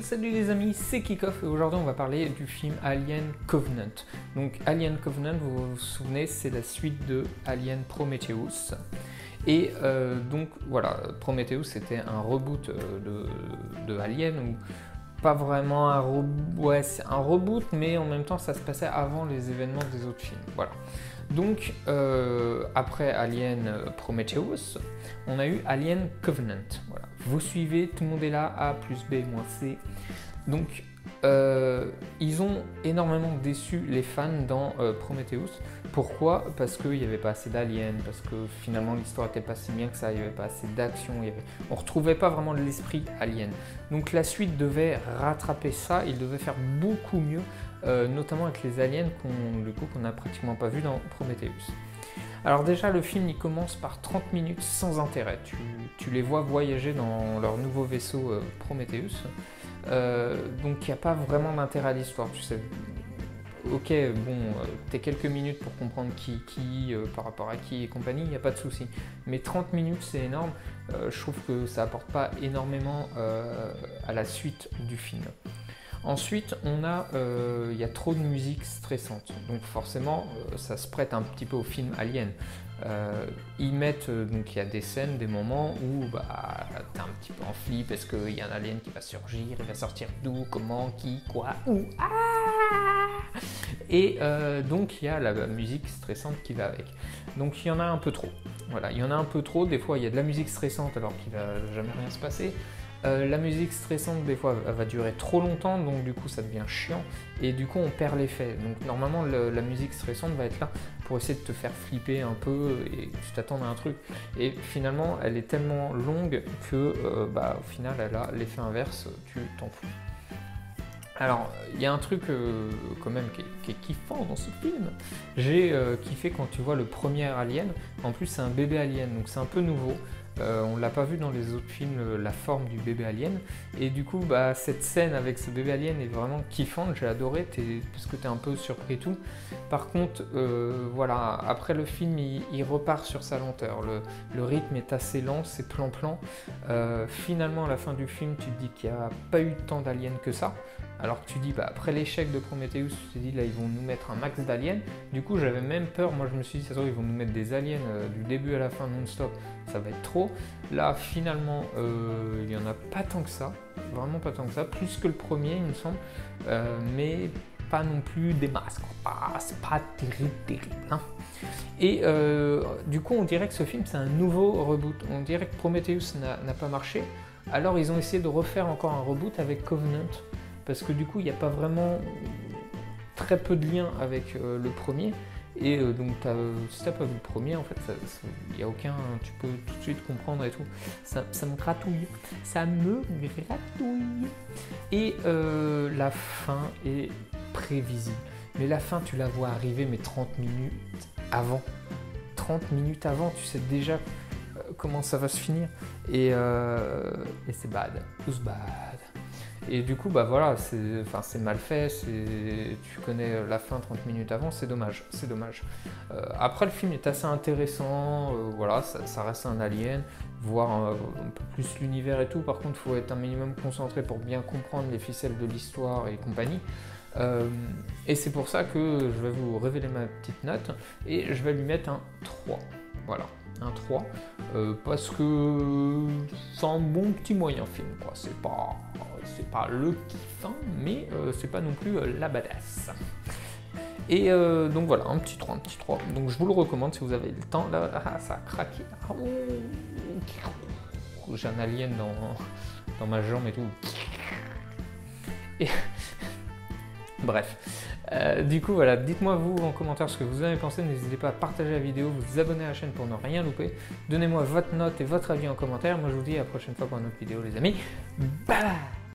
Salut les amis, c'est Kickoff et aujourd'hui on va parler du film Alien Covenant. Donc Alien Covenant, vous vous souvenez, c'est la suite de Alien Prometheus. Et donc voilà, Prometheus c'était un reboot de Alien, ou pas vraiment un reboot, ouais c'est un reboot, mais en même temps ça se passait avant les événements des autres films. Voilà. Donc après Alien Prometheus, on a eu Alien Covenant. Voilà. Vous suivez, tout le monde est là, A plus B moins C. Donc ils ont énormément déçu les fans dans Prometheus. Pourquoi? Parce qu'il n'y avait pas assez d'aliens, parce que finalement l'histoire n'était pas si bien que ça, il n'y avait pas assez d'action, on ne retrouvait pas vraiment l'esprit alien. Donc la suite devait rattraper ça, il devait faire beaucoup mieux, notamment avec les aliens qu'on n'a pratiquement pas vu dans Prometheus. Alors déjà le film il commence par 30 minutes sans intérêt, tu les vois voyager dans leur nouveau vaisseau Prometheus, donc il n'y a pas vraiment d'intérêt à l'histoire, tu sais. Ok, bon, t'as quelques minutes pour comprendre qui par rapport à qui et compagnie, il n'y a pas de souci. Mais 30 minutes c'est énorme, je trouve que ça apporte pas énormément à la suite du film. Ensuite, il y a trop de musique stressante, donc forcément ça se prête un petit peu au film Alien. Ils mettent, donc il y a des scènes, des moments où t'es un petit peu en flip parce qu'il y a un alien qui va surgir, il va sortir d'où, comment, qui, quoi, où, et donc il y a la musique stressante qui va avec. Donc il y en a un peu trop. Voilà, il y en a un peu trop, des fois il y a de la musique stressante alors qu'il va jamais rien se passer. La musique stressante des fois elle va durer trop longtemps, donc du coup ça devient chiant et du coup on perd l'effet. Donc normalement la musique stressante va être là pour essayer de te faire flipper un peu et tu t'attends à un truc, et finalement elle est tellement longue que au final elle a l'effet inverse, tu t'en fous. Alors, il y a un truc quand même qui est kiffant dans ce film. J'ai kiffé quand tu vois le premier Alien. En plus, c'est un bébé alien, donc c'est un peu nouveau. On l'a pas vu dans les autres films, la forme du bébé alien. Et du coup, cette scène avec ce bébé alien est vraiment kiffante. J'ai adoré, parce que tu es un peu surpris et tout. Par contre, voilà, après le film, il repart sur sa lenteur. Le rythme est assez lent, c'est plan-plan. Finalement, à la fin du film, tu te dis qu'il n'y a pas eu tant d'aliens que ça. Alors que tu dis, après l'échec de Prometheus, tu te dis là ils vont nous mettre un max d'aliens. Du coup j'avais même peur, moi je me suis dit ça se trouve ils vont nous mettre des aliens du début à la fin non-stop, ça va être trop. Là finalement il n'y en a pas tant que ça, vraiment pas tant que ça, plus que le premier il me semble, mais pas non plus des masses, c'est pas terrible, hein. Et du coup on dirait que ce film c'est un nouveau reboot, on dirait que Prometheus n'a pas marché, alors ils ont essayé de refaire encore un reboot avec Covenant. Parce que du coup il n'y a pas vraiment très peu de liens avec le premier, et donc si tu n'as pas vu le premier en fait il n'y a aucun, tu peux tout de suite comprendre et tout, ça me gratouille, et la fin est prévisible, mais la fin tu la vois arriver mais 30 minutes avant, tu sais déjà comment ça va se finir, et c'est bad, it's bad. Et du coup, voilà, c'est mal fait, tu connais la fin 30 minutes avant, c'est dommage. Après, le film est assez intéressant, voilà, ça reste un alien, voir un peu plus l'univers et tout. Par contre, il faut être un minimum concentré pour bien comprendre les ficelles de l'histoire et compagnie. Et c'est pour ça que je vais vous révéler ma petite note, et je vais lui mettre un 3. Voilà, un 3, parce que c'est un bon petit moyen film, quoi. C'est pas le kiffant, mais c'est pas non plus la badass. Et donc voilà, un petit 3. Donc je vous le recommande si vous avez le temps. Là, ça a craqué. J'ai un alien dans ma jambe et tout. Et bref. Du coup voilà, dites-moi vous en commentaire ce que vous en avez pensé, n'hésitez pas à partager la vidéo, vous abonner à la chaîne pour ne rien louper, donnez-moi votre note et votre avis en commentaire. Moi je vous dis à la prochaine fois pour une autre vidéo les amis, bye.